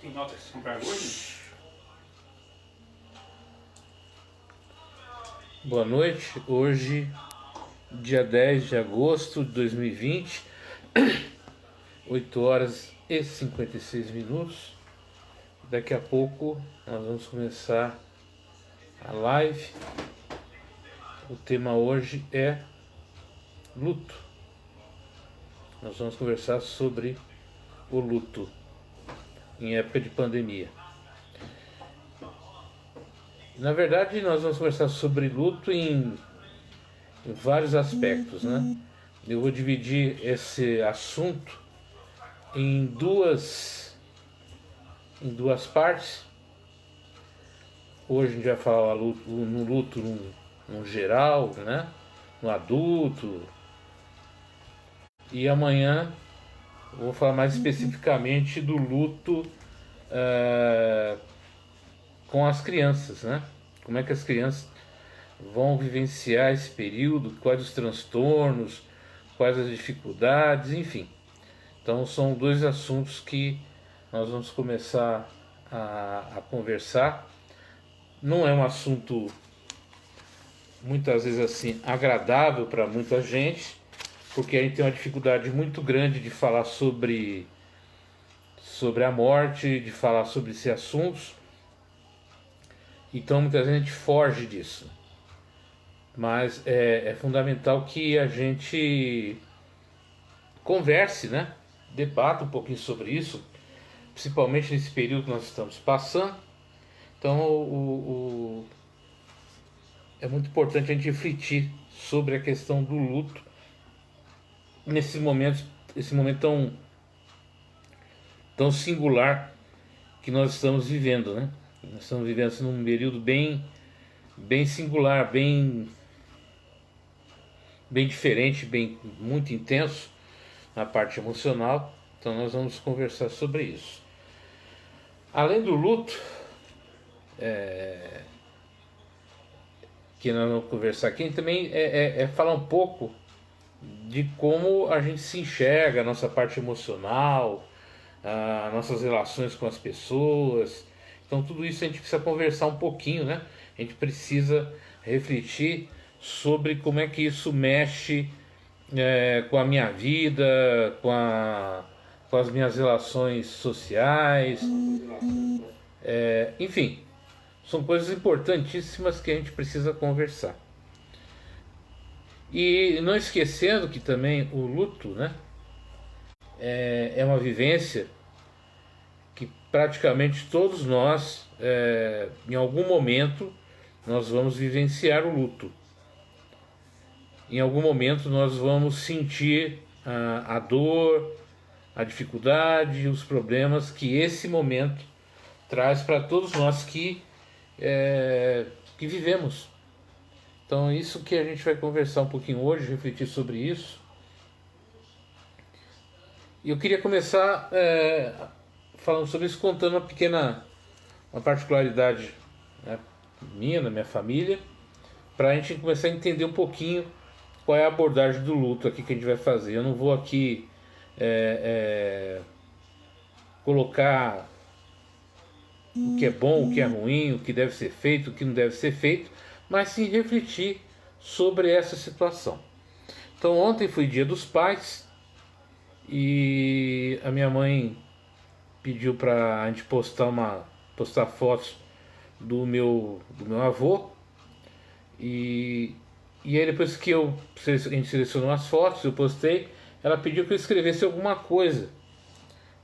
Tem nota que vocês compraram hoje? Boa noite, hoje, dia 10 de agosto de 2020, 8 horas e 56 minutos. Daqui a pouco nós vamos começar a live. O tema hoje é luto. Nós vamos conversar sobre o luto em época de pandemia. Na verdade, nós vamos conversar sobre luto em vários aspectos, né? Eu vou dividir esse assunto em duas partes. Hoje a gente vai falar no luto no geral, né? No adulto. E amanhã eu vou falar mais especificamente do luto com as crianças, né? Como é que as crianças vão vivenciar esse período, quais os transtornos, quais as dificuldades, enfim. Então são dois assuntos que nós vamos começar a conversar. Não é um assunto muitas vezes assim agradável para muita gente, porque a gente tem uma dificuldade muito grande de falar sobre a morte, de falar sobre esses assuntos. Então muitas vezes a gente foge disso. Mas é fundamental que a gente converse, né? Debata um pouquinho sobre isso, principalmente nesse período que nós estamos passando. Então é muito importante a gente refletir sobre a questão do luto esse momento tão singular que nós estamos vivendo, né? Nós estamos vivendo assim, num período bem singular, bem diferente, muito intenso na parte emocional. Então nós vamos conversar sobre isso. Além do luto, que nós vamos conversar aqui, também é falar um pouco de como a gente se enxerga, a nossa parte emocional, nossas relações com as pessoas. Então tudo isso a gente precisa conversar um pouquinho, né? A gente precisa refletir sobre como é que isso mexe com a minha vida, com as minhas relações sociais, enfim, são coisas importantíssimas que a gente precisa conversar. E não esquecendo que também o luto, né, é uma vivência que praticamente todos nós, em algum momento, nós vamos vivenciar o luto. Em algum momento nós vamos sentir a dor, a dificuldade, os problemas que esse momento traz para todos nós que vivemos. Então é isso que a gente vai conversar um pouquinho hoje, refletir sobre isso. E eu queria começar falando sobre isso, contando uma particularidade, né, minha, da minha família, para a gente começar a entender um pouquinho qual é a abordagem do luto aqui que a gente vai fazer. Eu não vou aqui colocar o que é bom, o que é ruim, o que deve ser feito, o que não deve ser feito, mas sim refletir sobre essa situação. Então ontem foi Dia dos Pais e a minha mãe pediu para a gente postar fotos do meu avô, e aí depois que a gente selecionou as fotos, eu postei, ela pediu que eu escrevesse alguma coisa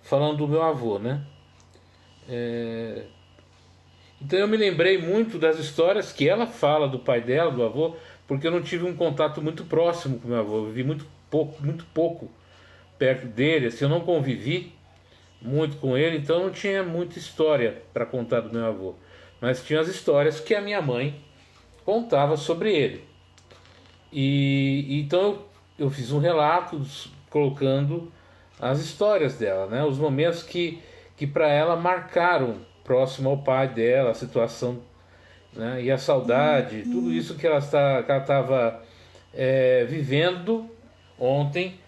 falando do meu avô, né? Então eu me lembrei muito das histórias que ela fala do pai dela, do avô, porque eu não tive um contato muito próximo com o meu avô, eu vivi muito pouco perto dele, assim, eu não convivi muito com ele, então não tinha muita história para contar do meu avô, mas tinha as histórias que a minha mãe contava sobre ele. E então eu fiz um relato colocando as histórias dela, né? Os momentos que para ela marcaram próximo ao pai dela, a situação, né? E a saudade, tudo isso que ela estava vivendo ontem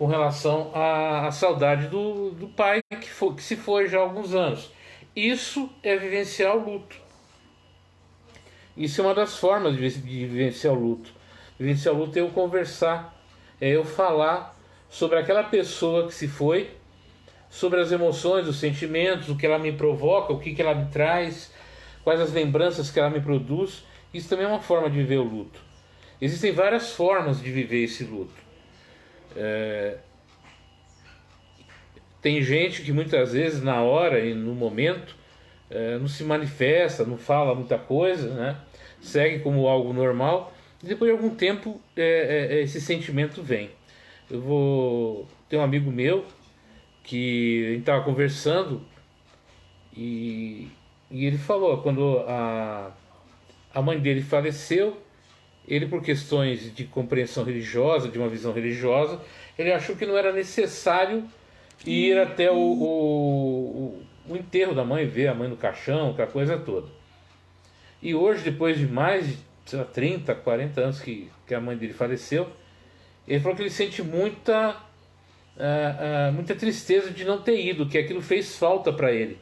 com relação à saudade do pai que se foi já há alguns anos. Isso é vivenciar o luto. Isso é uma das formas de vivenciar o luto. Vivenciar o luto é eu conversar, é eu falar sobre aquela pessoa que se foi, sobre as emoções, os sentimentos, o que ela me provoca, o que ela me traz, quais as lembranças que ela me produz. Isso também é uma forma de viver o luto. Existem várias formas de viver esse luto. Tem gente que muitas vezes na hora e no momento não se manifesta, não fala muita coisa, né? Segue como algo normal, e depois de algum tempo esse sentimento vem. Tem um amigo meu que a gente estava conversando e ele falou, quando a mãe dele faleceu, ele, por questões de compreensão religiosa, de uma visão religiosa, ele achou que não era necessário ir até o enterro da mãe, ver a mãe no caixão, aquela coisa toda. E hoje, depois de mais de, sei lá, 30, 40 anos que a mãe dele faleceu, ele falou que ele sente muita tristeza de não ter ido, que aquilo fez falta para ele.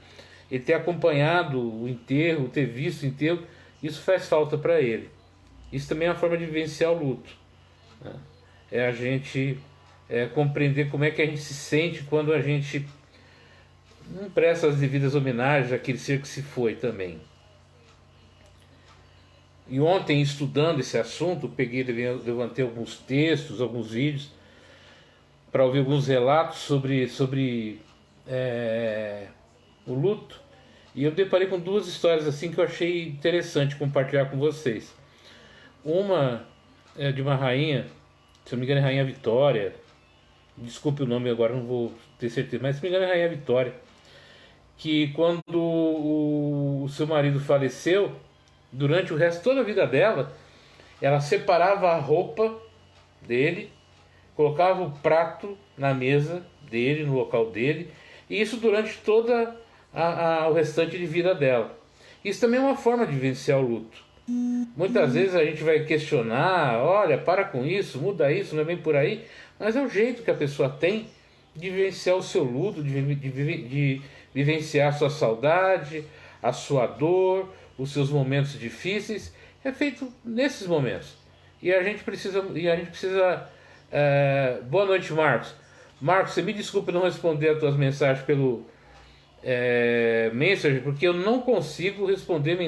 Ele ter acompanhado o enterro, ter visto o enterro, isso faz falta para ele. Isso também é uma forma de vivenciar o luto, né? É a gente compreender como é que a gente se sente quando a gente não presta as devidas homenagens àquele ser que se foi também. E ontem, estudando esse assunto, levantei alguns textos, alguns vídeos, para ouvir alguns relatos sobre o luto. E eu deparei com duas histórias assim que eu achei interessante compartilhar com vocês. Uma é de uma rainha, se não me engano é Rainha Vitória, desculpe o nome agora, não vou ter certeza, mas se não me engano é Rainha Vitória, que quando o seu marido faleceu, durante o resto toda a vida dela, ela separava a roupa dele, colocava o prato na mesa dele, no local dele, e isso durante toda o restante de vida dela. Isso também é uma forma de vivenciar o luto. Muitas vezes a gente vai questionar, olha, para com isso, muda isso, não é bem por aí, mas é o jeito que a pessoa tem de vivenciar o seu luto, de vivenciar a sua saudade, a sua dor, os seus momentos difíceis. É feito nesses momentos. E a gente precisa. Boa noite, Marcos. Marcos, você me desculpe não responder as tuas mensagens pelo Messenger, porque eu não consigo responder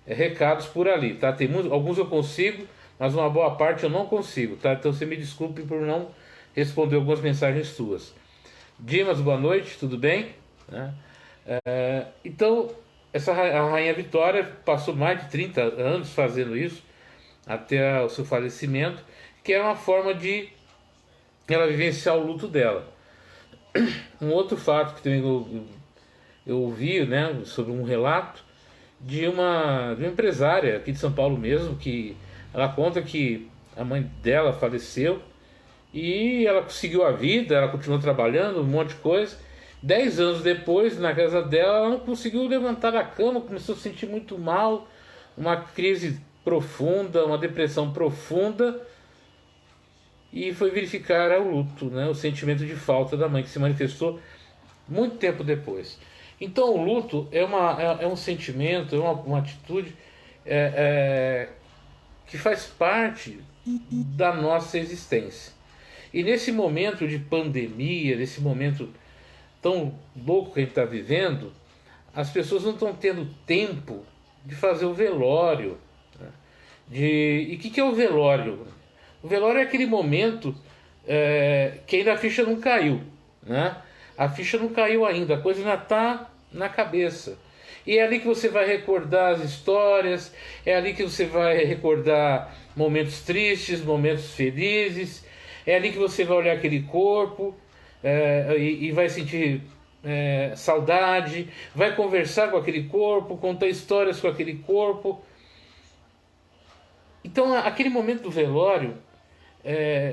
recados por ali, tá? Alguns eu consigo, mas uma boa parte eu não consigo, tá? Então você me desculpe por não responder algumas mensagens suas. Dimas, boa noite, tudo bem? Né? Então, a Rainha Vitória passou mais de 30 anos fazendo isso, até o seu falecimento, que era uma forma de ela vivenciar o luto dela. Um outro fato que também eu ouvi, né, sobre um relato de uma empresária aqui de São Paulo mesmo, que ela conta que a mãe dela faleceu e ela seguiu a vida, ela continuou trabalhando, um monte de coisa. 10 anos depois, na casa dela, ela não conseguiu levantar da cama, começou a se sentir muito mal, uma crise profunda, uma depressão profunda, e foi verificar o luto, né, o sentimento de falta da mãe, que se manifestou muito tempo depois. Então o luto é um sentimento, é uma atitude que faz parte da nossa existência. E nesse momento de pandemia, nesse momento tão louco que a gente está vivendo, as pessoas não estão tendo tempo de fazer o velório, né? E o que é o velório? O velório é aquele momento que ainda a ficha não caiu, né? A ficha não caiu ainda, a coisa ainda está na cabeça. E é ali que você vai recordar as histórias, é ali que você vai recordar momentos tristes, momentos felizes, é ali que você vai olhar aquele corpo e vai sentir saudade, vai conversar com aquele corpo, contar histórias com aquele corpo. Então aquele momento do velório,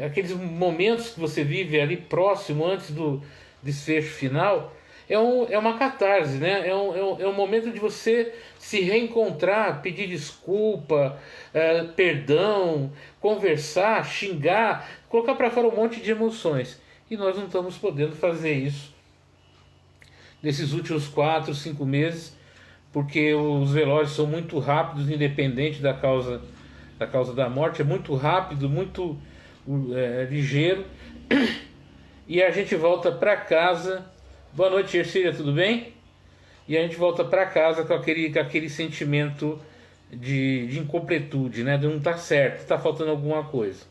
aqueles momentos que você vive ali próximo, antes do desfecho final, é uma catarse, né? É um momento de você se reencontrar, pedir desculpa, perdão, conversar, xingar, colocar para fora um monte de emoções. E nós não estamos podendo fazer isso nesses últimos 4, 5 meses, porque os velórios são muito rápidos, independente da causa da morte, é muito rápido, muito ligeiro, e a gente volta para casa. Boa noite, Ercília, tudo bem? E a gente volta para casa com aquele sentimento de incompletude, né? De não estar certo, está faltando alguma coisa.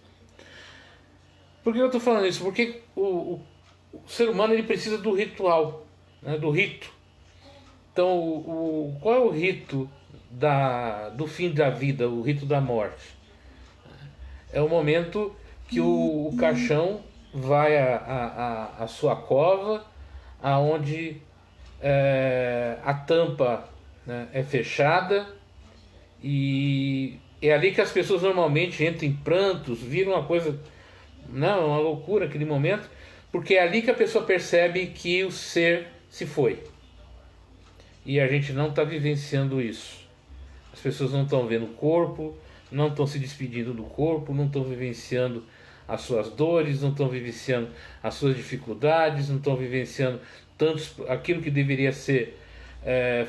Por que eu estou falando isso? Porque o ser humano ele precisa do ritual, né? Do rito. Então, qual é o rito do fim da vida, o rito da morte? É o momento que o caixão vai à sua cova, aonde a tampa, né, é fechada, e é ali que as pessoas normalmente entram em prantos, viram uma coisa, não, uma loucura aquele momento, porque é ali que a pessoa percebe que o ser se foi. E a gente não está vivenciando isso. As pessoas não estão vendo o corpo, não estão se despedindo do corpo, não estão vivenciando as suas dores, não estão vivenciando as suas dificuldades, não estão vivenciando aquilo que deveria ser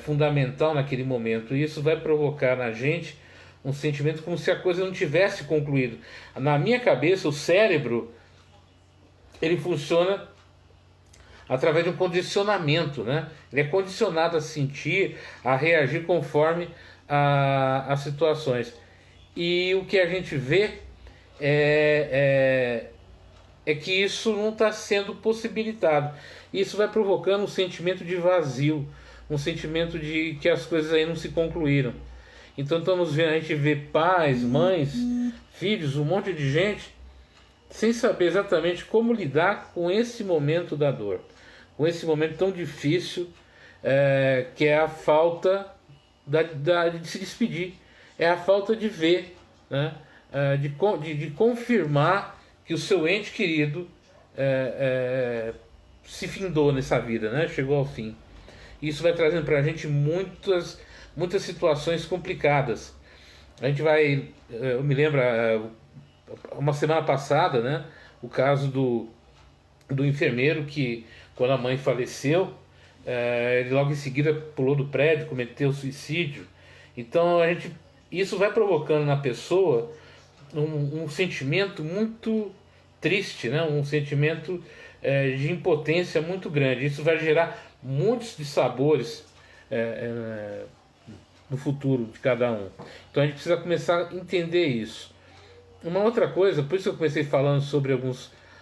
fundamental naquele momento. E isso vai provocar na gente um sentimento como se a coisa não tivesse concluído. Na minha cabeça, o cérebro ele funciona através de um condicionamento, né? Ele é condicionado a sentir, a reagir conforme as situações. E o que a gente vê é que isso não está sendo possibilitado. Isso vai provocando um sentimento de vazio, um sentimento de que as coisas aí não se concluíram. Então estamos vendo, a gente vê pais, mães, filhos, um monte de gente sem saber exatamente como lidar com esse momento da dor, com esse momento tão difícil, que é a falta de se despedir, é a falta de ver, né? De confirmar que o seu ente querido se findou nessa vida, né? Chegou ao fim. Isso vai trazendo para a gente muitas situações complicadas. A gente vai, eu me lembro, uma semana passada, né? O caso do enfermeiro que, quando a mãe faleceu, ele logo em seguida pulou do prédio, cometeu suicídio. Então isso vai provocando na pessoa um sentimento muito triste, né? Um sentimento de impotência muito grande. Isso vai gerar muitos dissabores no futuro de cada um. Então a gente precisa começar a entender isso. Uma outra coisa, por isso eu comecei falando sobre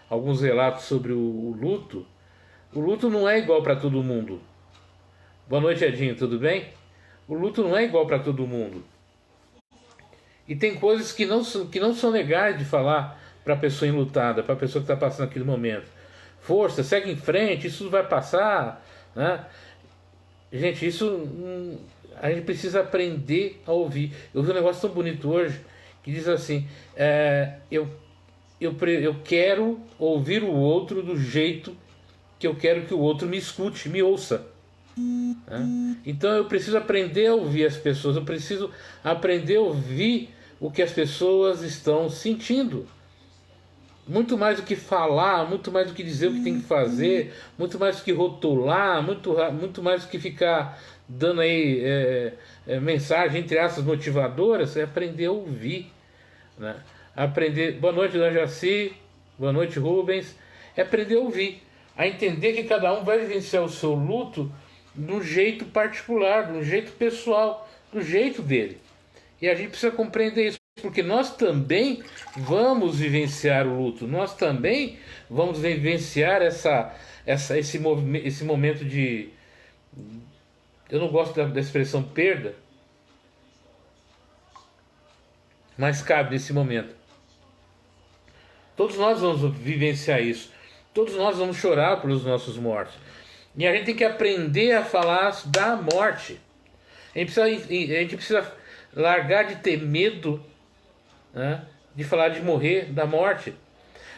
alguns relatos sobre o luto. O luto não é igual para todo mundo. Boa noite, Edinho, tudo bem? O luto não é igual para todo mundo. E tem coisas que não são legais de falar para a pessoa enlutada, para a pessoa que está passando aquele momento. Força, segue em frente, isso vai passar, né? Gente, isso a gente precisa aprender a ouvir. Eu vi um negócio tão bonito hoje que diz assim: eu quero ouvir o outro do jeito que eu quero que o outro me escute, me ouça. Né? Então eu preciso aprender a ouvir as pessoas, eu preciso aprender a ouvir o que as pessoas estão sentindo. Muito mais do que falar, muito mais do que dizer o que tem que fazer, muito mais do que rotular, muito mais do que ficar dando aí mensagem, entre aspas, motivadoras, é aprender a ouvir. Né? Aprender. Boa noite, Jaci. Boa noite, Rubens. É aprender a ouvir, a entender que cada um vai vivenciar o seu luto de um jeito particular, de um jeito pessoal, do jeito dele. E a gente precisa compreender isso, porque nós também vamos vivenciar o luto, nós também vamos vivenciar esse momento de... Eu não gosto da expressão perda, mas cabe nesse momento. Todos nós vamos vivenciar isso. Todos nós vamos chorar pelos nossos mortos. E a gente tem que aprender a falar da morte. A gente precisa largar de ter medo, né, de falar de morrer, da morte.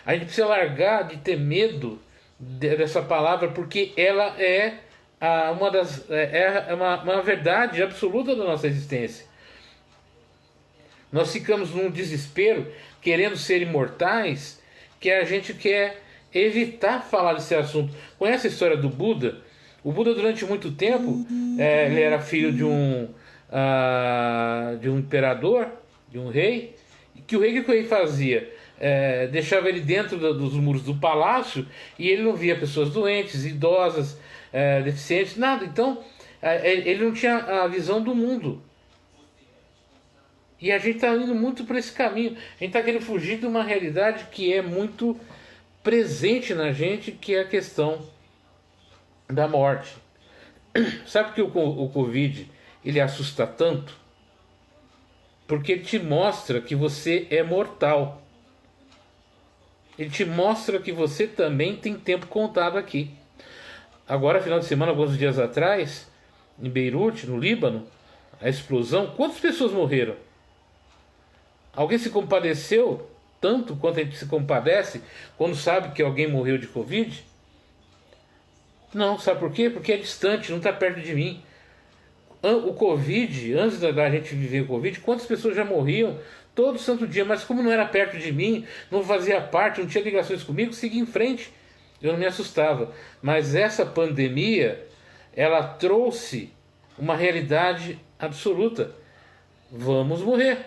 A gente precisa largar de ter medo dessa palavra, porque ela é uma verdade absoluta da nossa existência. Nós ficamos num desespero, querendo ser imortais, que a gente quer evitar falar desse assunto. Conhece a história do Buda? O Buda, durante muito tempo, ele era filho de um imperador, de um rei. Que o rei fazia? Deixava ele dentro dos muros do palácio e ele não via pessoas doentes, idosas, deficientes, nada. Então, ele não tinha a visão do mundo. E a gente está indo muito por esse caminho. A gente está querendo fugir de uma realidade que é muito presente na gente, que é a questão da morte. Sabe que o Covid ele assusta tanto? Porque ele te mostra que você é mortal. Ele te mostra que você também tem tempo contado aqui. Agora, final de semana, alguns dias atrás, em Beirute, no Líbano, a explosão, quantas pessoas morreram? Alguém se compadeceu tanto quanto a gente se compadece quando sabe que alguém morreu de Covid? Não, sabe por quê? Porque é distante, não está perto de mim. O Covid, antes da gente viver o Covid, quantas pessoas já morriam todo santo dia, mas como não era perto de mim, não fazia parte, não tinha ligações comigo, seguia em frente. Eu não me assustava. Mas essa pandemia, ela trouxe uma realidade absoluta. Vamos morrer.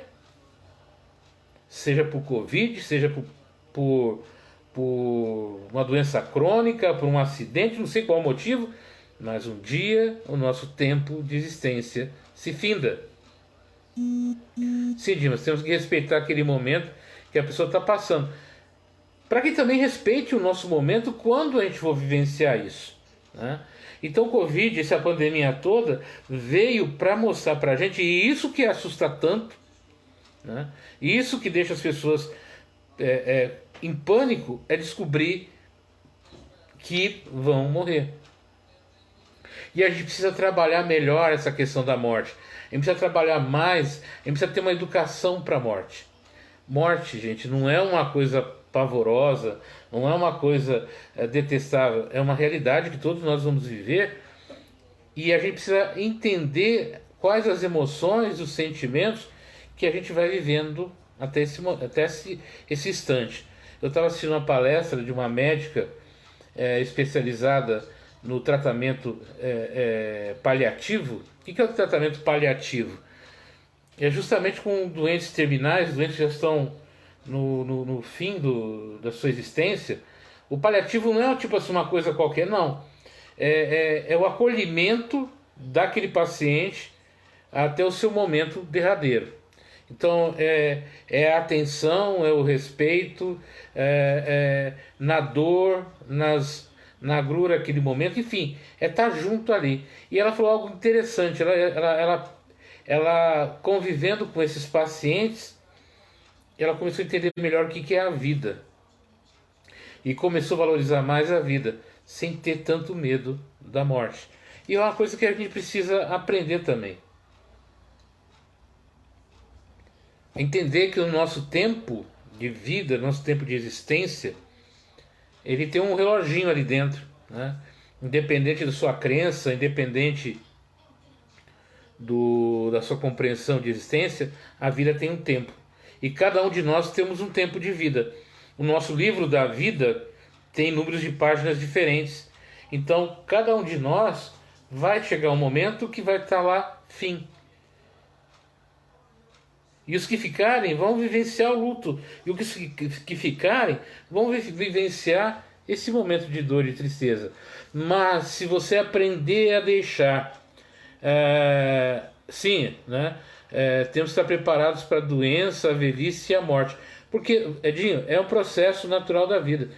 Seja por Covid, seja por uma doença crônica, por um acidente, não sei qual o motivo, mas um dia o nosso tempo de existência se finda. Sim, Dimas, temos que respeitar aquele momento que a pessoa está passando. Para que também respeite o nosso momento quando a gente for vivenciar isso, né? Então o Covid, essa pandemia toda, veio para mostrar para a gente, e isso que assusta tanto, né? Isso que deixa as pessoas em pânico, é descobrir que vão morrer. E a gente precisa trabalhar melhor essa questão da morte. A gente precisa trabalhar mais, a gente precisa ter uma educação para a morte. Morte, gente, não é uma coisa pavorosa, não é uma coisa detestável, é uma realidade que todos nós vamos viver, e a gente precisa entender quais as emoções, os sentimentos que a gente vai vivendo até esse instante. Eu estava assistindo uma palestra de uma médica especializada no tratamento paliativo. O que é o tratamento paliativo? É justamente com doentes terminais, doentes que já estão no fim da sua existência. O paliativo não é tipo assim uma coisa qualquer, não. É o acolhimento daquele paciente até o seu momento derradeiro. Então é a atenção, é o respeito, na dor, na agrura aquele momento, enfim, é estar junto ali. E ela falou algo interessante, ela convivendo com esses pacientes, ela começou a entender melhor o que é a vida. E começou a valorizar mais a vida, sem ter tanto medo da morte. E é uma coisa que a gente precisa aprender também. Entender que o nosso tempo de vida, nosso tempo de existência, ele tem um reloginho ali dentro, né? Independente da sua crença, independente da sua compreensão de existência, a vida tem um tempo. E cada um de nós temos um tempo de vida. O nosso livro da vida tem números de páginas diferentes. Então, cada um de nós vai chegar um momento que vai estar lá, fim. E os que ficarem vão vivenciar o luto. E os que ficarem vão vivenciar esse momento de dor e tristeza. Mas se você aprender a deixar... sim, né? Temos que estar preparados para a doença, a velhice e a morte. Porque, Edinho, é um processo natural da vida.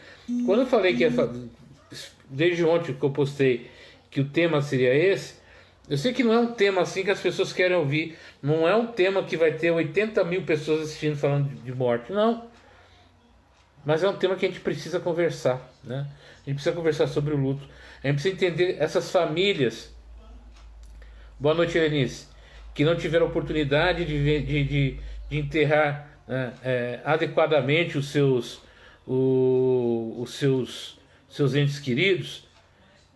Quando eu falei desde ontem que eu postei que o tema seria esse, eu sei que não é um tema assim que as pessoas querem ouvir. Não é um tema que vai ter 80 mil pessoas assistindo falando de morte. Não. Mas é um tema que a gente precisa conversar, né? A gente precisa conversar sobre o luto. A gente precisa entender essas famílias. Boa noite, Helenice. Que não tiveram oportunidade de enterrar, né, adequadamente os seus entes queridos.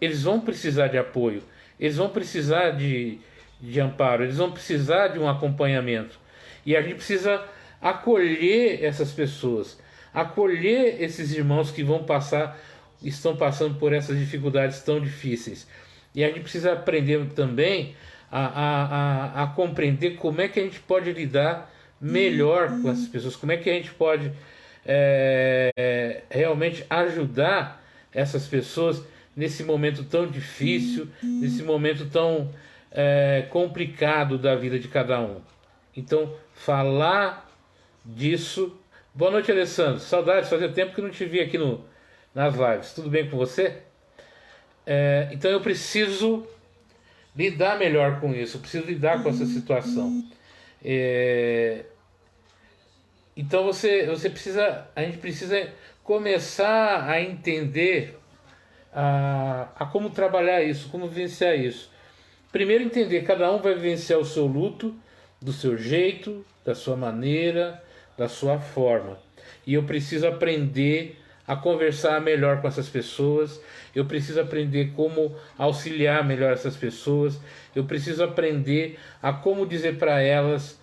eles vão precisar de apoio, eles vão precisar de amparo, eles vão precisar de um acompanhamento. E a gente precisa acolher essas pessoas, acolher esses irmãos que estão passando por essas dificuldades tão difíceis. E a gente precisa aprender também a compreender como é que a gente pode lidar melhor com essas pessoas, como é que a gente pode realmente ajudar essas pessoas nesse momento tão difícil, nesse momento tão complicado da vida de cada um. Então, falar disso. Boa noite, Alessandro. Saudades, fazia tempo que não te vi aqui nas lives. Tudo bem com você? Então eu preciso lidar melhor com isso, eu preciso lidar com essa situação. Então a gente precisa começar a entender a como trabalhar isso, como vivenciar isso. Primeiro entender, cada um vai vivenciar o seu luto do seu jeito, da sua maneira, da sua forma. E eu preciso aprender a conversar melhor com essas pessoas, eu preciso aprender como auxiliar melhor essas pessoas, eu preciso aprender a como dizer para elas: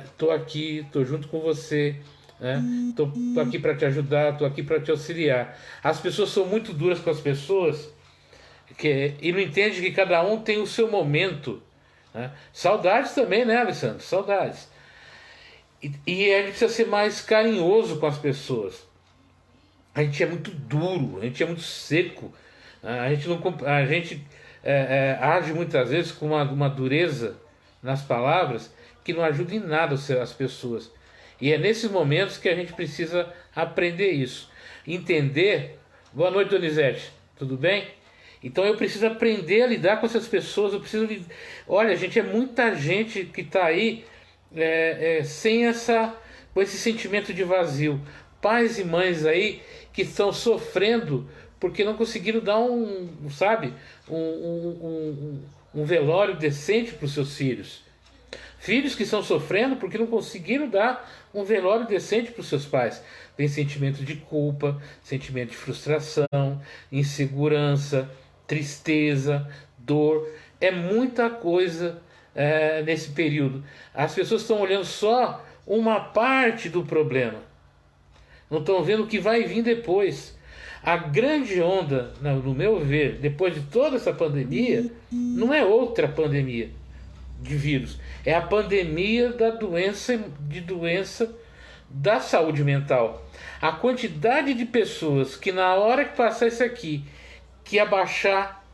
estou aqui, estou junto com você, estou aqui para te ajudar, estou aqui para te auxiliar. As pessoas são muito duras com as pessoas e não entendem que cada um tem o seu momento. Saudades também, né, Alessandro? Saudades. E a gente precisa ser mais carinhoso com as pessoas. A gente é muito duro, a gente é muito seco, a gente age muitas vezes com uma dureza nas palavras que não ajuda em nada as pessoas. E é nesses momentos que a gente precisa aprender isso. Entender. Boa noite, Donizete. Tudo bem? Então eu preciso aprender a lidar com essas pessoas. Olha, gente, é muita gente que está aí com esse sentimento de vazio. Pais e mães aí que estão sofrendo porque não conseguiram dar um velório decente para os seus filhos. Filhos que estão sofrendo porque não conseguiram dar um velório decente para os seus pais. Tem sentimento de culpa, sentimento de frustração, insegurança, tristeza, dor. É muita coisa nesse período. As pessoas estão olhando só uma parte do problema. Não estão vendo o que vai vir depois. A grande onda, no meu ver, depois de toda essa pandemia, não é outra pandemia de vírus. É a pandemia da doença da saúde mental. A quantidade de pessoas que na hora que passar isso aqui, que abaixar,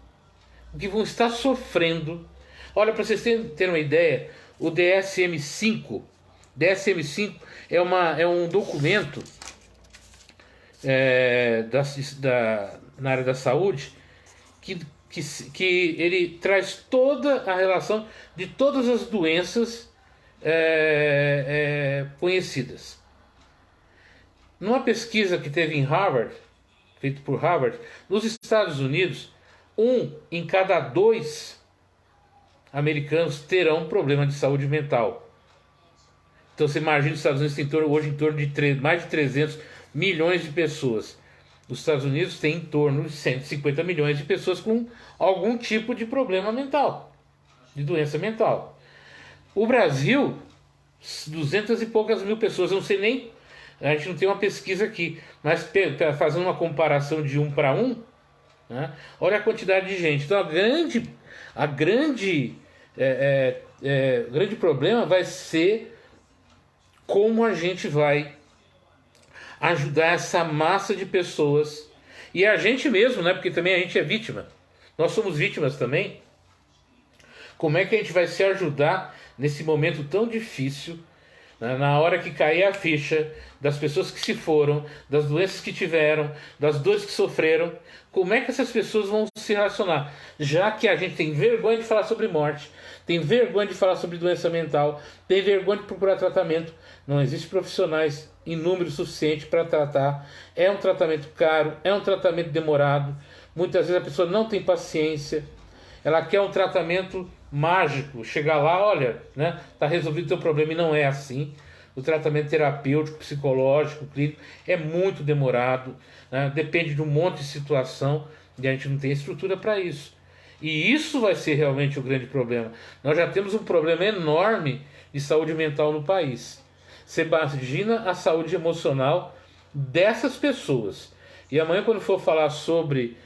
que vão estar sofrendo. Olha, para vocês terem uma ideia, o DSM-5 é um documento na área da saúde que ele traz toda a relação de todas as doenças conhecidas. Numa pesquisa que teve em Harvard, feita por Harvard, nos Estados Unidos, 1 em cada 2 americanos terão problema de saúde mental. Então você imagina, os Estados Unidos tem hoje em torno de mais de 300 milhões de pessoas. Os Estados Unidos têm em torno de 150 milhões de pessoas com algum tipo de problema mental, de doença mental. O Brasil, 200 e poucas mil pessoas, eu não sei nem, a gente não tem uma pesquisa aqui, mas fazendo uma comparação de 1 para 1, né, olha a quantidade de gente. Então o grande problema vai ser como a gente vai ajudar essa massa de pessoas, e a gente mesmo, né? Porque também a gente é vítima, nós somos vítimas também. Como é que a gente vai se ajudar nesse momento tão difícil, né? Na hora que cair a ficha das pessoas que se foram, das doenças que tiveram, das dores que sofreram, como é que essas pessoas vão se relacionar? Já que a gente tem vergonha de falar sobre morte, tem vergonha de falar sobre doença mental, tem vergonha de procurar tratamento, não existem profissionais em número suficiente para tratar, é um tratamento caro, é um tratamento demorado, muitas vezes a pessoa não tem paciência, ela quer um tratamento mágico, chegar lá, olha, né, tá resolvido o teu problema, e não é assim. O tratamento terapêutico, psicológico, clínico é muito demorado, né, depende de um monte de situação, E a gente não tem estrutura para isso. E isso vai ser realmente o grande problema. Nós já temos um problema enorme de saúde mental no país. Você imagina a saúde emocional dessas pessoas. E amanhã, quando for falar sobre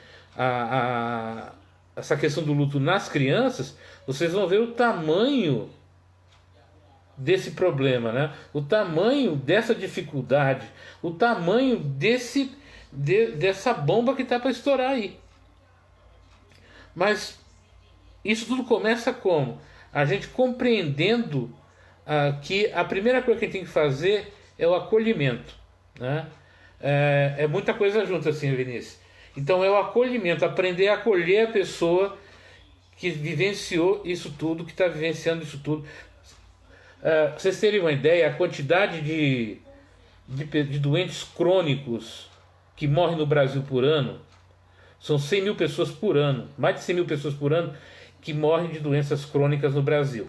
essa questão do luto nas crianças, vocês vão ver o tamanho desse problema, né? O tamanho dessa dificuldade, o tamanho dessa bomba que está para estourar aí. Mas isso tudo começa como? A gente compreendendo que a primeira coisa que a gente tem que fazer é o acolhimento, né? É muita coisa junto assim, Vinícius. Então é o acolhimento, aprender a acolher a pessoa que vivenciou isso tudo, que está vivenciando isso tudo. Pra vocês terem uma ideia, a quantidade de doentes crônicos que morrem no Brasil por ano são 100 mil pessoas por ano, mais de 100 mil pessoas por ano que morrem de doenças crônicas no Brasil.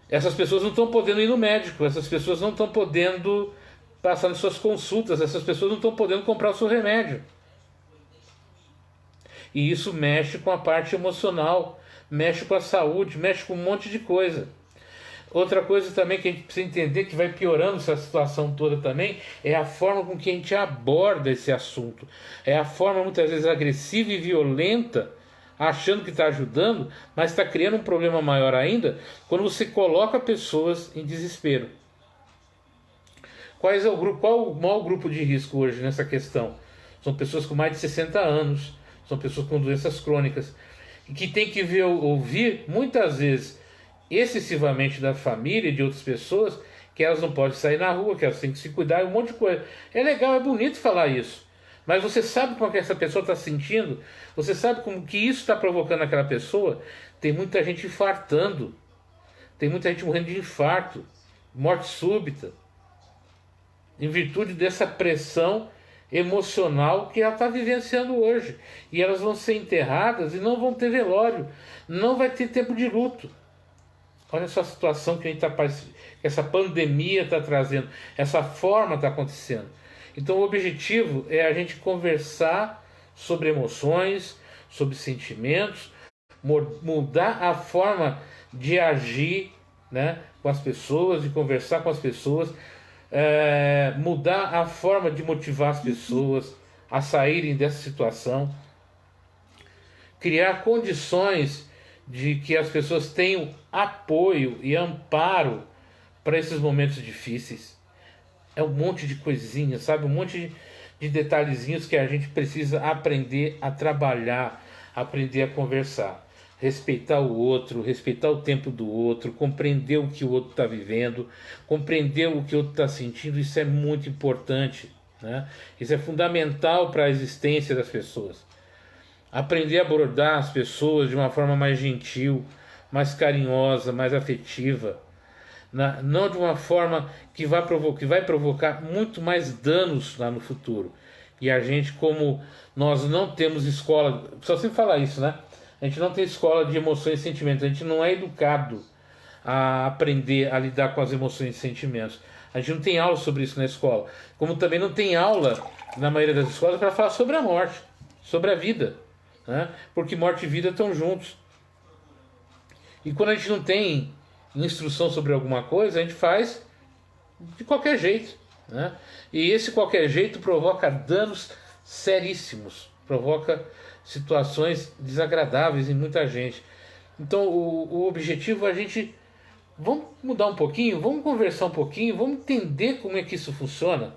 Essas pessoas não estão podendo ir no médico, essas pessoas não estão podendo passar nas suas consultas, essas pessoas não estão podendo comprar o seu remédio. E isso mexe com a parte emocional, mexe com a saúde, mexe com um monte de coisa. Outra coisa também que a gente precisa entender, que vai piorando essa situação toda também, é a forma com que a gente aborda esse assunto. É a forma muitas vezes agressiva e violenta, achando que está ajudando, mas está criando um problema maior ainda, quando você coloca pessoas em desespero. Qual o maior grupo de risco hoje nessa questão? São pessoas com mais de 60 anos, são pessoas com doenças crônicas, e que tem que ouvir muitas vezes excessivamente da família e de outras pessoas, que elas não podem sair na rua, que elas têm que se cuidar, e um monte de coisa. É legal, é bonito falar isso, mas você sabe como é que essa pessoa está se sentindo? Você sabe como que isso está provocando naquela pessoa? Tem muita gente infartando, tem muita gente morrendo de infarto, morte súbita, em virtude dessa pressão emocional que ela está vivenciando hoje. E elas vão ser enterradas e não vão ter velório, não vai ter tempo de luto. Olha só a situação que essa pandemia está trazendo, essa forma está acontecendo. Então o objetivo é a gente conversar sobre emoções, sobre sentimentos, mudar a forma de agir, né, com as pessoas, de conversar com as pessoas, mudar a forma de motivar as pessoas a saírem dessa situação, criar condições de que as pessoas tenham apoio e amparo para esses momentos difíceis. É um monte de coisinhas, sabe? Um monte de detalhezinhos que a gente precisa aprender a trabalhar, aprender a conversar. Respeitar o outro, respeitar o tempo do outro, compreender o que o outro está vivendo, compreender o que o outro está sentindo. Isso é muito importante, né? Isso é fundamental para a existência das pessoas. Aprender a abordar as pessoas de uma forma mais gentil, mais carinhosa, mais afetiva, não de uma forma que vai provocar muito mais danos lá no futuro. E a gente, como nós não temos escola, só sempre falar isso, né? A gente não tem escola de emoções e sentimentos, a gente não é educado a aprender a lidar com as emoções e sentimentos. A gente não tem aula sobre isso na escola, como também não tem aula na maioria das escolas para falar sobre a morte, sobre a vida, né? Porque morte e vida estão juntos. E quando a gente não tem instrução sobre alguma coisa, a gente faz de qualquer jeito, né? E esse qualquer jeito provoca danos seríssimos, provoca situações desagradáveis em muita gente. Então o objetivo é a gente... Vamos mudar um pouquinho, vamos conversar um pouquinho, vamos entender como é que isso funciona.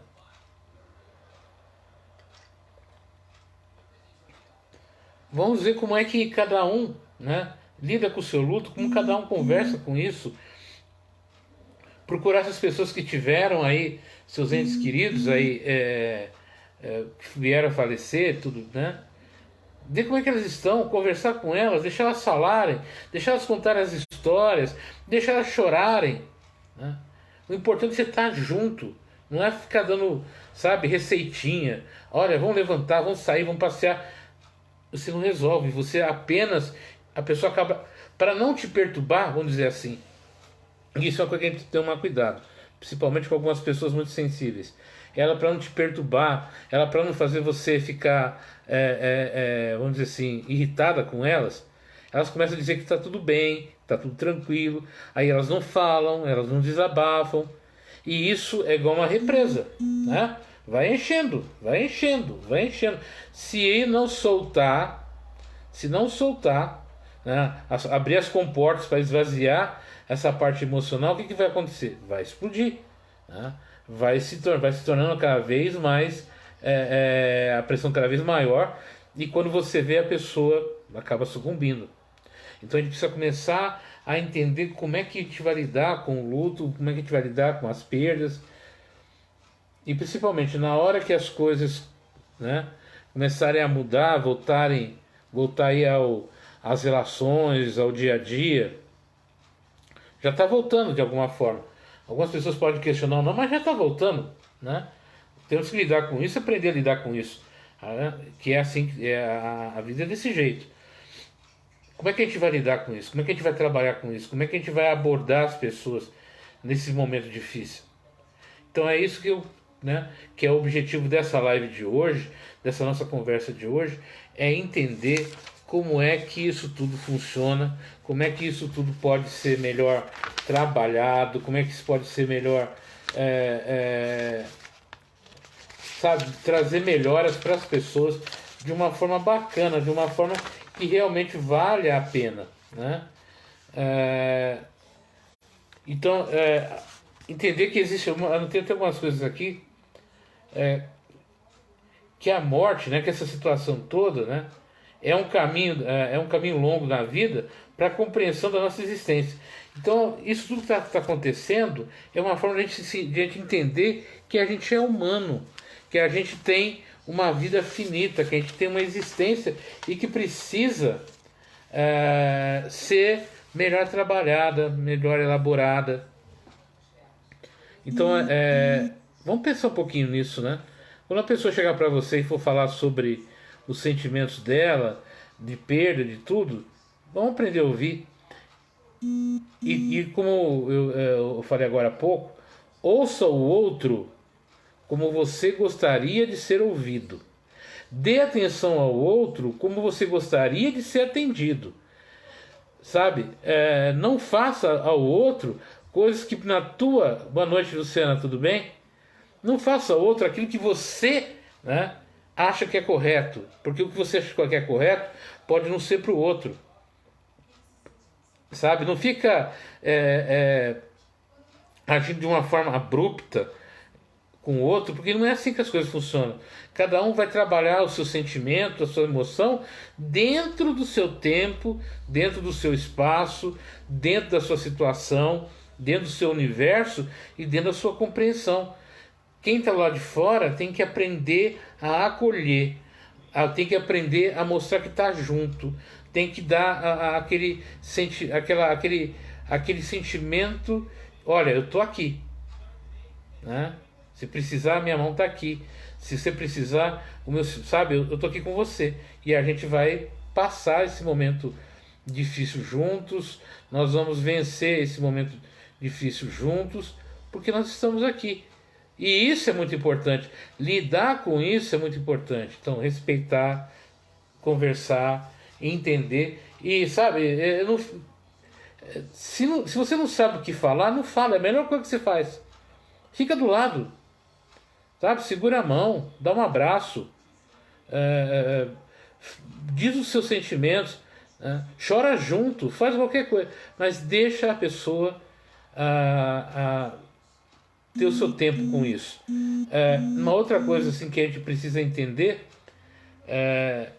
Vamos ver como é que cada um, né, lida com o seu luto, como cada um conversa com isso. Procurar essas pessoas que tiveram aí seus entes queridos aí, que vieram a falecer, tudo, né? Ver como é que elas estão, conversar com elas, deixar elas falarem, deixar elas contarem as histórias, deixar elas chorarem, né? O importante é você estar junto, não é ficar dando, sabe, receitinha. Olha, vamos levantar, vamos sair, vamos passear. Você não resolve, você apenas... A pessoa acaba... Para não te perturbar, vamos dizer assim, isso é uma coisa que a gente tem que tomar cuidado, principalmente com algumas pessoas muito sensíveis. ela para não te perturbar, ela para não fazer você ficar, vamos dizer assim, irritada com elas, elas começam a dizer que está tudo bem, está tudo tranquilo, aí elas não falam, elas não desabafam, e isso é igual uma represa, né? Vai enchendo, vai enchendo, vai enchendo. Se não soltar, se não soltar, né, abrir as comportas para esvaziar essa parte emocional, o que vai acontecer? Vai explodir, né? Vai se tornando cada vez mais, a pressão cada vez maior, e quando você vê, a pessoa acaba sucumbindo. Então a gente precisa começar a entender como é que a gente vai lidar com o luto, como é que a gente vai lidar com as perdas, e principalmente na hora que as coisas, né, começarem a mudar, voltar aí às relações, ao dia a dia, já está voltando de alguma forma. Algumas pessoas podem questionar, não, mas já está voltando, né? Temos que lidar com isso, aprender a lidar com isso, né? Que é assim, a vida é desse jeito. Como é que a gente vai lidar com isso? Como é que a gente vai trabalhar com isso? Como é que a gente vai abordar as pessoas nesse momento difícil? Então é isso que é o objetivo dessa live de hoje, dessa nossa conversa de hoje, é entender como é que isso tudo funciona, como é que isso tudo pode ser melhor trabalhado, como é que isso pode ser melhor, sabe, trazer melhoras para as pessoas de uma forma bacana, de uma forma que realmente vale a pena, né? Então, entender que existe tem algumas coisas aqui, que a morte, né, que essa situação toda, né, é um caminho longo na vida para a compreensão da nossa existência. Então, isso tudo que está acontecendo é uma forma de a gente entender que a gente é humano, que a gente tem uma vida finita, que a gente tem uma existência e que precisa ser melhor trabalhada, melhor elaborada. Então, vamos pensar um pouquinho nisso, né? Quando a pessoa chegar para você e for falar sobre os sentimentos dela, de perda, de tudo, vamos aprender a ouvir. E como eu falei agora há pouco, ouça o outro como você gostaria de ser ouvido. Dê atenção ao outro como você gostaria de ser atendido. Sabe? Não faça ao outro coisas que na tua... Boa noite, Luciana, tudo bem? Não faça ao outro aquilo que você, né, acha que é correto. Porque o que você acha que é correto pode não ser para o outro. Sabe? Não fica agindo de uma forma abrupta com o outro, porque não é assim que as coisas funcionam. Cada um vai trabalhar o seu sentimento, a sua emoção dentro do seu tempo, dentro do seu espaço, dentro da sua situação, dentro do seu universo e dentro da sua compreensão. Quem está lá de fora tem que aprender a acolher, tem que aprender a mostrar que está junto, tem que dar aquele sentimento, olha, eu estou aqui, né? Se precisar, minha mão está aqui. Se você precisar, sabe, eu estou aqui com você. E a gente vai passar esse momento difícil juntos. Nós vamos vencer esse momento difícil juntos, porque nós estamos aqui. E isso é muito importante. Lidar com isso é muito importante. Então, respeitar, conversar, entender. E, sabe, se você não sabe o que falar, não fala. É a melhor coisa que você faz. Fica do lado. Sabe? Segura a mão, dá um abraço, diz os seus sentimentos, chora junto, faz qualquer coisa, mas deixa a pessoa ter o seu tempo com isso. Uma outra coisa assim, que a gente precisa entender é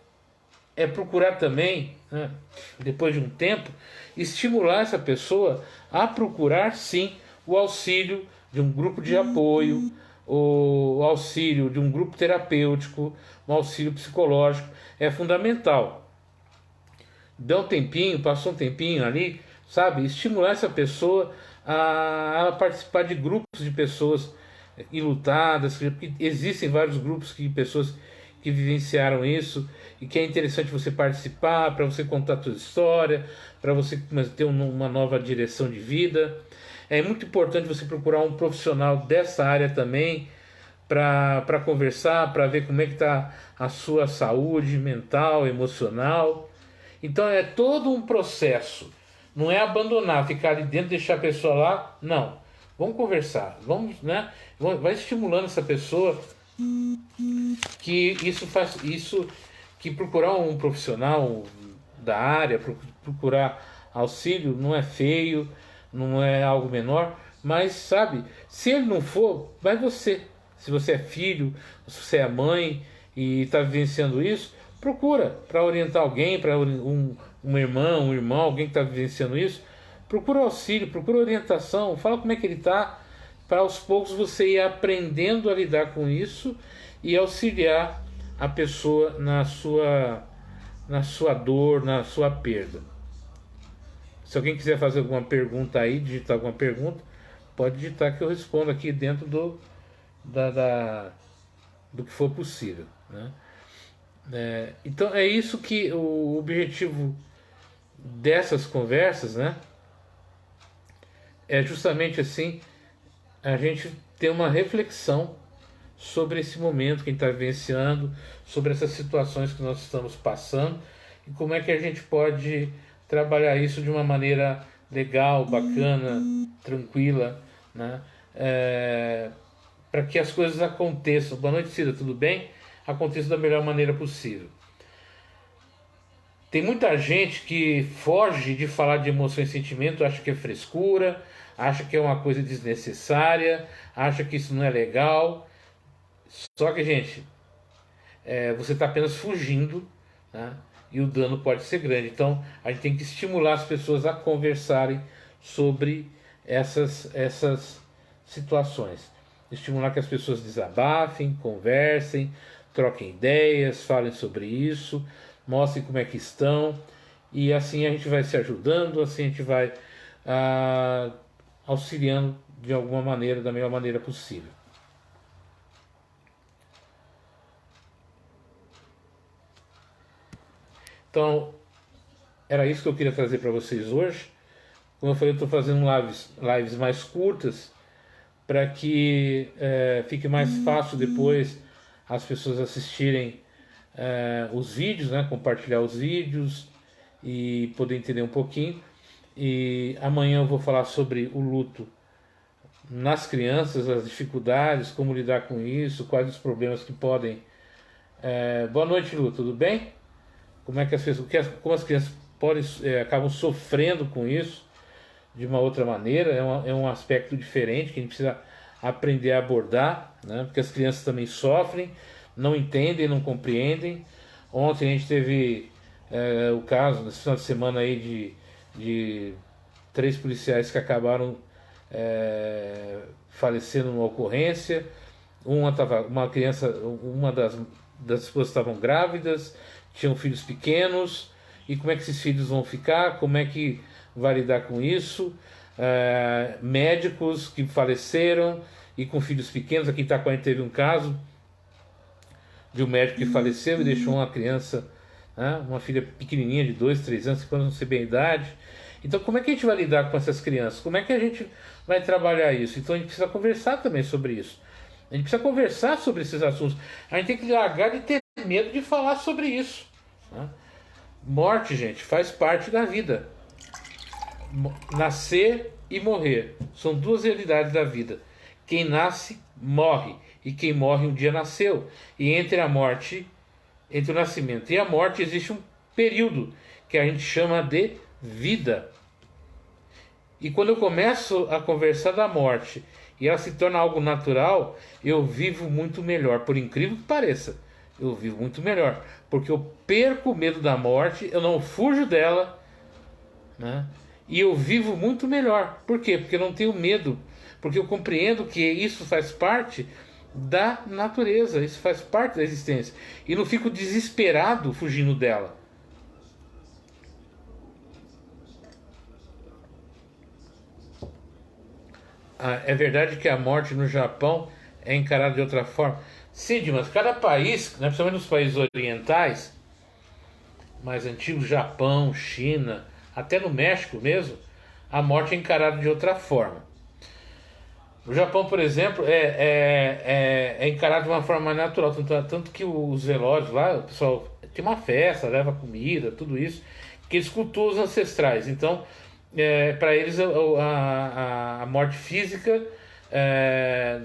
procurar também, né, depois de um tempo, estimular essa pessoa a procurar sim o auxílio de um grupo de apoio, o auxílio de um grupo terapêutico, um auxílio psicológico. É fundamental. Dá um tempinho, passou um tempinho ali, sabe? Estimular essa pessoa a participar de grupos de pessoas enlutadas. Existem vários grupos de pessoas que vivenciaram isso e que é interessante você participar, para você contar a sua história, para você ter uma nova direção de vida. É muito importante você procurar um profissional dessa área também, para conversar, para ver como é que está a sua saúde mental, emocional. Então é todo um processo. Não é abandonar, ficar ali dentro, deixar a pessoa lá. Não. Vamos conversar. Vamos, né? Vai estimulando essa pessoa que isso que procurar um profissional da área, procurar auxílio não é feio, não é algo menor, mas sabe, se ele não for, vai você. Se você é filho, se você é mãe e está vivenciando isso, procura para orientar alguém, para um irmão, um irmão, alguém que está vivenciando isso, procura auxílio, procura orientação, fala como é que ele está, para aos poucos você ir aprendendo a lidar com isso e auxiliar a pessoa na sua dor, na sua perda. Se alguém quiser fazer alguma pergunta aí, digitar alguma pergunta, pode digitar que eu respondo aqui dentro do que for possível, né? Então é isso que o objetivo dessas conversas, né? É justamente assim, a gente ter uma reflexão sobre esse momento que a gente está vivenciando, sobre essas situações que nós estamos passando e como é que a gente pode trabalhar isso de uma maneira legal, bacana, tranquila, né? Para que as coisas aconteçam. Boa noite, Cida, tudo bem? Aconteça da melhor maneira possível. Tem muita gente que foge de falar de emoção e sentimento, acha que é frescura, acha que é uma coisa desnecessária, acha que isso não é legal. Só que, gente, você está apenas fugindo, né? E o dano pode ser grande. Então, a gente tem que estimular as pessoas a conversarem sobre essas situações. Estimular que as pessoas desabafem, conversem, troquem ideias, falem sobre isso, mostrem como é que estão. E assim a gente vai se ajudando, assim a gente vai auxiliando de alguma maneira, da melhor maneira possível. Então, era isso que eu queria trazer para vocês hoje. Como eu falei, eu estou fazendo lives mais curtas para que fique mais fácil depois as pessoas assistirem os vídeos, né? Compartilhar os vídeos e poder entender um pouquinho. E amanhã eu vou falar sobre o luto nas crianças, as dificuldades, como lidar com isso, quais os problemas que podem... Boa noite, Lu, tudo bem? Como é que as pessoas, como as crianças acabam sofrendo com isso de uma outra maneira, é um aspecto diferente que a gente precisa aprender a abordar, né? Porque as crianças também sofrem, não entendem, não compreendem. Ontem a gente teve o caso, nesse final de semana aí, de 3 policiais que acabaram falecendo numa ocorrência. Uma criança, uma das esposas estavam grávidas, tinham filhos pequenos, e como é que esses filhos vão ficar, como é que vai lidar com isso, médicos que faleceram e com filhos pequenos. Aqui em Itaquá teve um caso de um médico que faleceu e deixou uma criança, né, uma filha pequenininha de 2, 3 anos, quando não sei bem a idade. Então como é que a gente vai lidar com essas crianças? Como é que a gente vai trabalhar isso? Então a gente precisa conversar também sobre isso. A gente precisa conversar sobre esses assuntos. A gente tem que largar de ter medo de falar sobre isso, né? Morte, gente, faz parte da vida. Nascer e morrer são duas realidades da vida. Quem nasce, morre. E quem morre um dia nasceu. E entre a morte, entre o nascimento e a morte, existe um período que a gente chama de vida. E quando eu começo a conversar da morte e ela se torna algo natural, eu vivo muito melhor, por incrível que pareça. Eu vivo muito melhor, porque eu perco o medo da morte, eu não fujo dela, né? E eu vivo muito melhor. Por quê? Porque eu não tenho medo, porque eu compreendo que isso faz parte da natureza, isso faz parte da existência, e não fico desesperado fugindo dela. É verdade que a morte no Japão é encarada de outra forma. Sim, mas cada país, né, principalmente nos países orientais, mais antigos, Japão, China, até no México mesmo, a morte é encarada de outra forma. O Japão, por exemplo, é encarado de uma forma mais natural. Tanto que os velórios lá, o pessoal tem uma festa, leva comida, tudo isso, que eles cultuam os ancestrais. Então, para eles, a morte física é,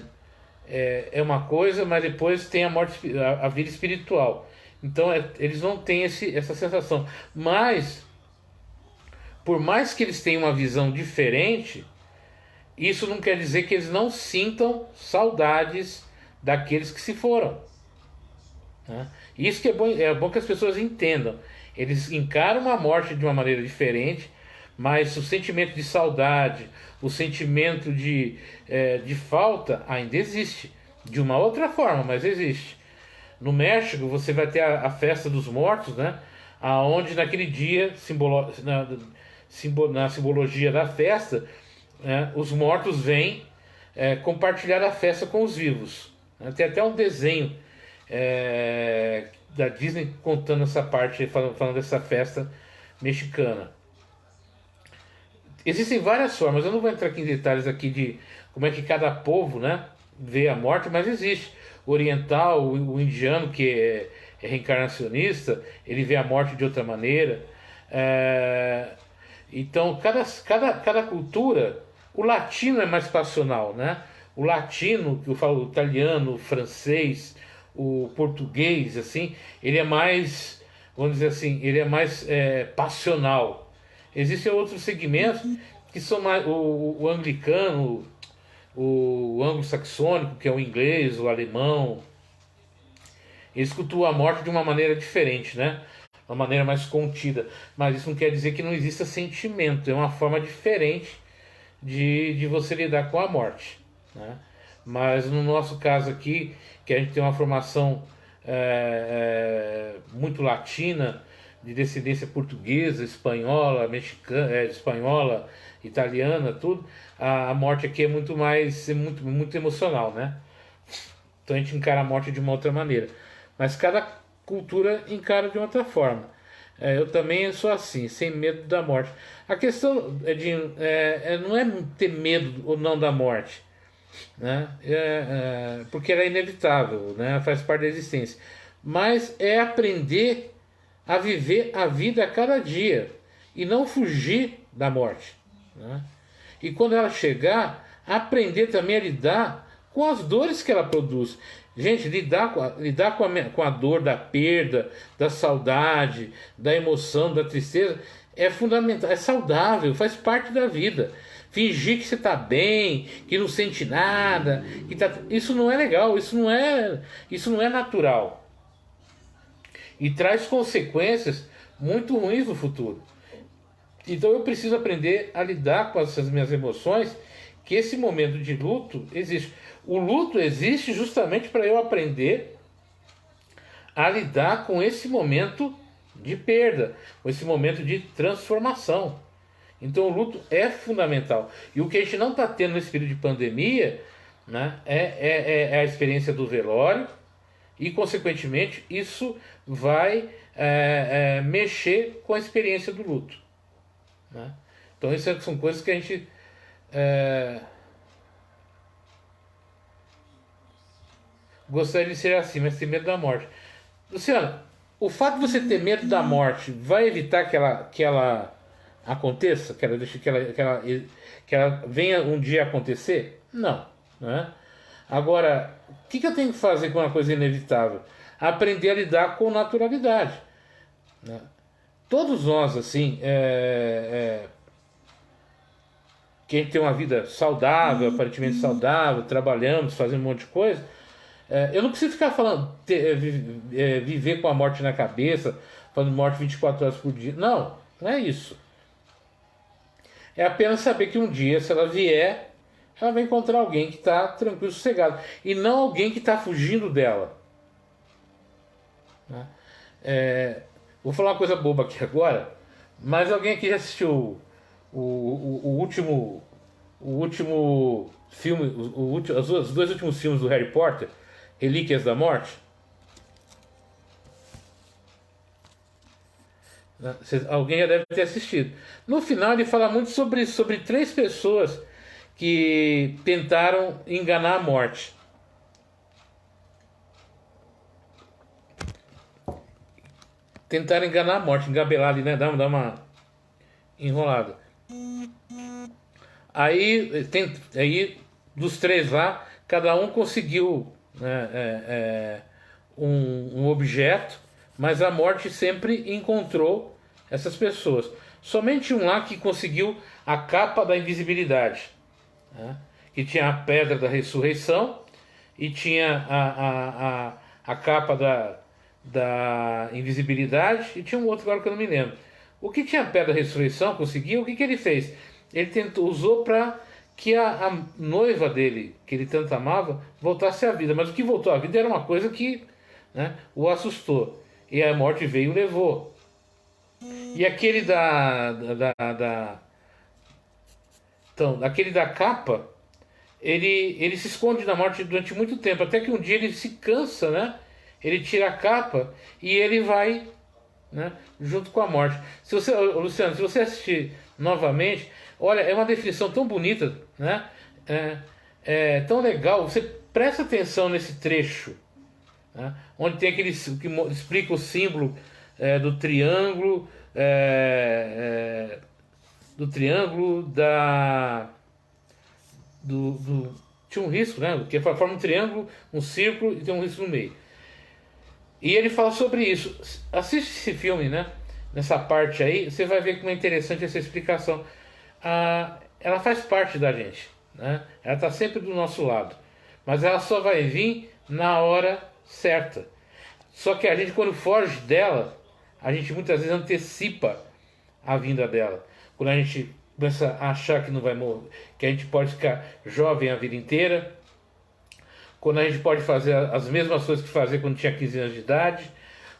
é uma coisa, mas depois tem a morte, a vida espiritual. Então, eles não têm essa sensação. Mas, por mais que eles tenham uma visão diferente, isso não quer dizer que eles não sintam saudades daqueles que se foram, né? Isso que é bom que as pessoas entendam. Eles encaram a morte de uma maneira diferente, mas o sentimento de saudade, o sentimento de falta ainda existe. De uma outra forma, mas existe. No México, você vai ter a festa dos mortos, né? Aonde naquele dia, na simbologia da festa, os mortos vêm compartilhar a festa com os vivos. Tem até um desenho da Disney contando essa parte, falando dessa festa mexicana. Existem várias formas, eu não vou entrar aqui em detalhes aqui de como é que cada povo, né, vê a morte, mas existe. O oriental, o indiano, que é reencarnacionista, ele vê a morte de outra maneira. Então, cada cultura, o latino é mais passional, né? O latino, que eu falo, o italiano, o francês, o português, assim, ele é mais, vamos dizer assim, ele é mais passional. Existem outros segmentos que são mais o anglicano, o anglo-saxônico, que é o inglês, o alemão. Eles cultuam a morte de uma maneira diferente, né? Uma maneira mais contida. Mas isso não quer dizer que não exista sentimento. É uma forma diferente de você lidar com a morte, né? Mas no nosso caso aqui, que a gente tem uma formação muito latina, de descendência portuguesa, espanhola, mexicana, espanhola, italiana, tudo, a morte aqui é muito mais, muito emocional, né? Então a gente encara a morte de uma outra maneira. Mas cada cultura encara de outra forma. Eu também sou assim, sem medo da morte. A questão não é ter medo ou não da morte, né? Porque ela é inevitável, né? Faz parte da existência. Mas é aprender a viver a vida a cada dia e não fugir da morte, né? E quando ela chegar, aprender também a lidar com as dores que ela produz. Gente, lidar com a dor da perda, da saudade, da emoção, da tristeza é fundamental, é saudável, faz parte da vida. Fingir que você está bem, que não sente nada, isso não é legal, isso não é natural. E traz consequências muito ruins no futuro. Então eu preciso aprender a lidar com essas minhas emoções, que esse momento de luto existe. O luto existe justamente para eu aprender a lidar com esse momento de perda, com esse momento de transformação. Então o luto é fundamental. E o que a gente não está tendo nesse período de pandemia, né, é a experiência do velório, e consequentemente isso vai mexer com a experiência do luto, né? Então isso são coisas que a gente gostaria de ser assim, mas tem medo da morte. Luciano, o fato de você ter medo da morte vai evitar que ela aconteça? Que ela venha um dia acontecer? Não, né? Agora, o que eu tenho que fazer com uma coisa inevitável? Aprender a lidar com naturalidade, né? Todos nós, assim, que a gente tem uma vida saudável, aparentemente saudável, trabalhamos, fazendo um monte de coisa. Eu não preciso ficar falando, viver com a morte na cabeça, falando morte 24 horas por dia. Não, não é isso. É apenas saber que um dia, se ela vier, ela vai encontrar alguém que está tranquilo, sossegado. E não alguém que está fugindo dela, né? Vou falar uma coisa boba aqui agora, mas alguém aqui já assistiu o último filme, os dois últimos filmes do Harry Potter, Relíquias da Morte? Alguém já deve ter assistido. No final ele fala muito sobre três pessoas que tentaram enganar a morte. Tentaram enganar a morte, engabelar ali, né? Dar uma enrolada. Aí dos três lá, cada um conseguiu, né, um objeto, mas a morte sempre encontrou essas pessoas. Somente um lá que conseguiu a capa da invisibilidade, né? Que tinha a pedra da ressurreição e tinha a capa da invisibilidade, e tinha um outro agora que eu não me lembro. O que tinha a pedra da ressurreição conseguiu, o que ele fez? Ele usou para que a noiva dele, que ele tanto amava, voltasse à vida. Mas o que voltou à vida era uma coisa que, né, o assustou. E a morte veio e levou. E aquele aquele da capa, ele se esconde da morte durante muito tempo, até que um dia ele se cansa, né? Ele tira a capa e ele vai, né, junto com a morte. Se você, Luciano, se você assistir novamente, olha, é uma definição tão bonita, né? É tão legal. Você presta atenção nesse trecho, né? Onde tem aquele que explica o símbolo do triângulo, tinha um risco, né? Porque forma um triângulo, um círculo e tem um risco no meio. E ele fala sobre isso. Assiste esse filme, né? Nessa parte aí, você vai ver como é interessante essa explicação. Ela faz parte da gente, né? Ela está sempre do nosso lado, mas ela só vai vir na hora certa. Só que a gente, quando foge dela, a gente muitas vezes antecipa a vinda dela. Quando a gente começa a achar que não vai morrer, que a gente pode ficar jovem a vida inteira, quando a gente pode fazer as mesmas coisas que fazia quando tinha 15 anos de idade,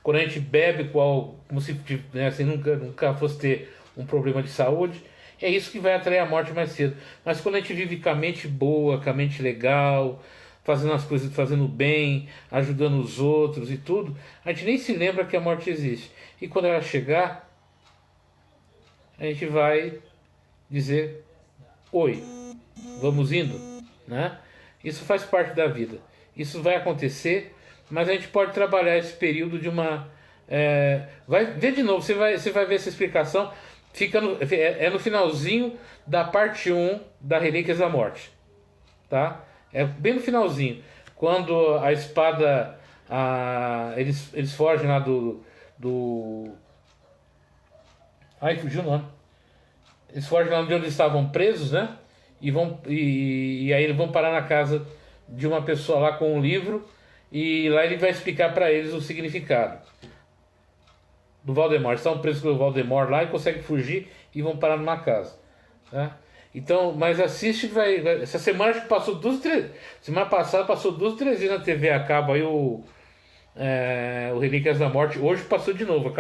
quando a gente bebe como se, né, assim, nunca fosse ter um problema de saúde, é isso que vai atrair a morte mais cedo. Mas quando a gente vive com a mente boa, com a mente legal, fazendo as coisas, fazendo bem, ajudando os outros e tudo, a gente nem se lembra que a morte existe. E quando ela chegar, a gente vai dizer: oi, vamos indo, né? Isso faz parte da vida. Isso vai acontecer, mas a gente pode trabalhar esse período de uma... vai ver de novo, você vai ver essa explicação. Fica no finalzinho da parte 1 da Relíquias da Morte. Tá? É bem no finalzinho. Quando a espada... eles fogem lá do... Ai, fugiu o nome. Eles fogem lá de onde eles estavam presos, né? E aí eles vão parar na casa de uma pessoa lá com um livro, e lá ele vai explicar para eles o significado do Voldemort. Estão presos pelo Voldemort lá e conseguem fugir e vão parar numa casa, né? Então, mas assiste, essa semana acho que passou semana passada passou 2 ou 3 vezes na TV a cabo aí o Relíquias da Morte. Hoje passou de novo,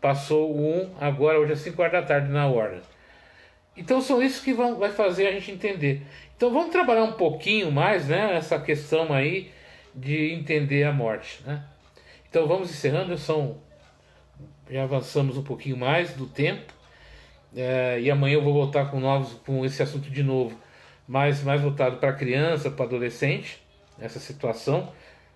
passou agora hoje às 5 horas da tarde na Warner. Então são isso que vai fazer a gente entender. Então vamos trabalhar um pouquinho mais, né, essa questão aí de entender a morte, né? Então vamos encerrando. Já avançamos um pouquinho mais do tempo, e amanhã eu vou voltar com esse assunto de novo, mais voltado para criança, para adolescente, essa situação,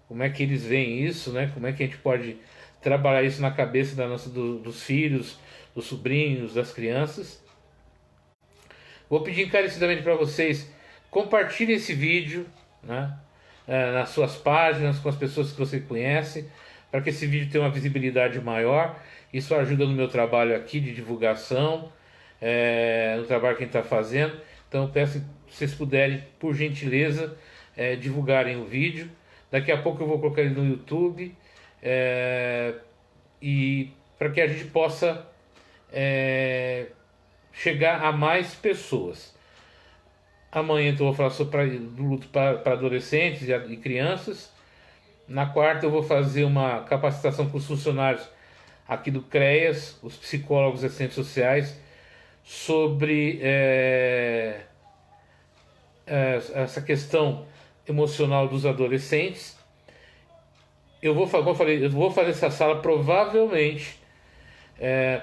como é que eles veem isso, né? Como é que a gente pode trabalhar isso na cabeça dos filhos, dos sobrinhos, das crianças. Vou pedir encarecidamente para vocês: compartilhem esse vídeo, né, nas suas páginas, com as pessoas que você conhece, para que esse vídeo tenha uma visibilidade maior. Isso ajuda no meu trabalho aqui de divulgação, no trabalho que a gente está fazendo. Então eu peço que vocês puderem, por gentileza, divulgarem o vídeo. Daqui a pouco eu vou colocar ele no YouTube, e para que a gente possa chegar a mais pessoas. Amanhã então, eu vou falar sobre do luto para adolescentes e crianças. Na quarta eu vou fazer uma capacitação com os funcionários aqui do CREAS, os psicólogos e assistentes sociais, sobre essa questão emocional dos adolescentes. Eu vou fazer essa sala provavelmente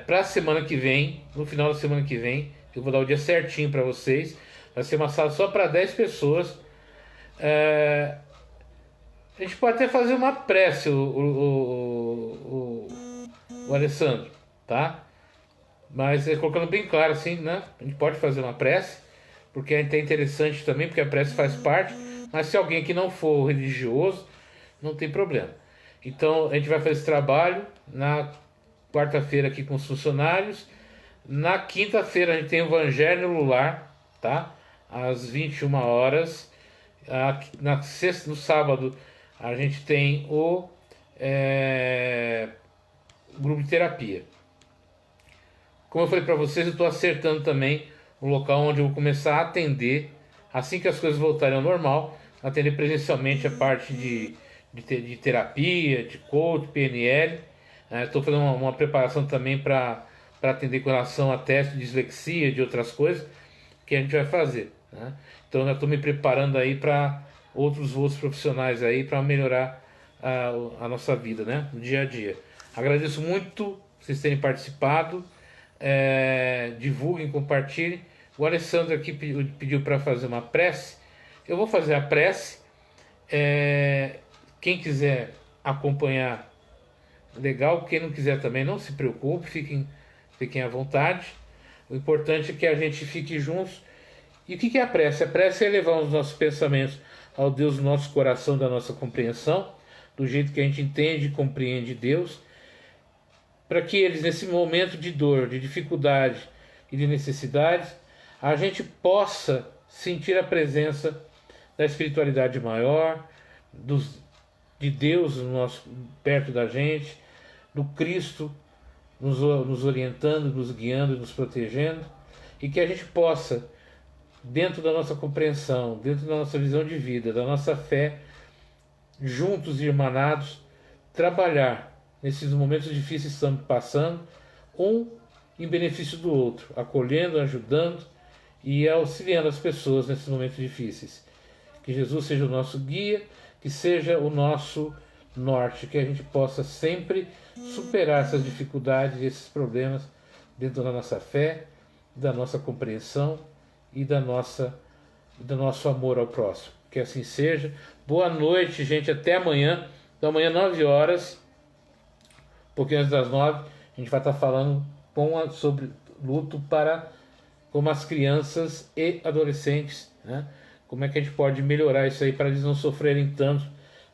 para a semana que vem, no final da semana que vem. Eu vou dar o dia certinho para vocês, Vai ser uma sala só para 10 pessoas. A gente pode até fazer uma prece, o Alessandro, tá? Mas colocando bem claro assim, né? A gente pode fazer uma prece, porque é até interessante também, porque a prece faz parte. Mas se alguém que não for religioso, não tem problema. Então a gente vai fazer esse trabalho na quarta-feira aqui com os funcionários. Na quinta-feira a gente tem o Evangelho no Lar, tá? Às 21 horas. Na sexta, no sábado, a gente tem o grupo de terapia. Como eu falei para vocês, eu estou acertando também o local onde eu vou começar a atender, assim que as coisas voltarem ao normal, atender presencialmente a parte de terapia, de coach, PNL. Estou fazendo uma preparação também para atender com relação a teste de dislexia, de outras coisas que a gente vai fazer, né? Então eu estou me preparando aí para outros voos profissionais aí para melhorar a nossa vida, né? No dia a dia. Agradeço muito vocês terem participado. Divulguem, compartilhem. O Alessandro aqui pediu para fazer uma prece. Eu vou fazer a prece. Quem quiser acompanhar, legal. Quem não quiser também, não se preocupe, fiquem à vontade. O importante é que a gente fique juntos. E o que é a prece? A prece é levar os nossos pensamentos ao Deus do nosso coração, da nossa compreensão, do jeito que a gente entende e compreende Deus, para que eles, nesse momento de dor, de dificuldade e de necessidade, a gente possa sentir a presença da espiritualidade maior, de Deus perto da gente, do Cristo nos orientando, nos guiando, nos protegendo, e que a gente possa, dentro da nossa compreensão, dentro da nossa visão de vida, da nossa fé, juntos e irmanados, trabalhar nesses momentos difíceis que estamos passando, um em benefício do outro, acolhendo, ajudando e auxiliando as pessoas nesses momentos difíceis. Que Jesus seja o nosso guia, que seja o nosso norte, que a gente possa sempre superar essas dificuldades e esses problemas dentro da nossa fé, da nossa compreensão e do nosso amor ao próximo. Que assim seja. Boa noite, gente. Até amanhã. Então, amanhã, 9 horas, um pouquinho antes das 9, a gente vai estar falando sobre luto com as crianças e adolescentes, né? Como é que a gente pode melhorar isso aí para eles não sofrerem tanto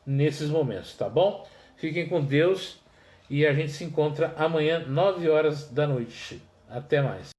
nesses momentos, tá bom? Fiquem com Deus e a gente se encontra amanhã, 9 horas da noite. Até mais.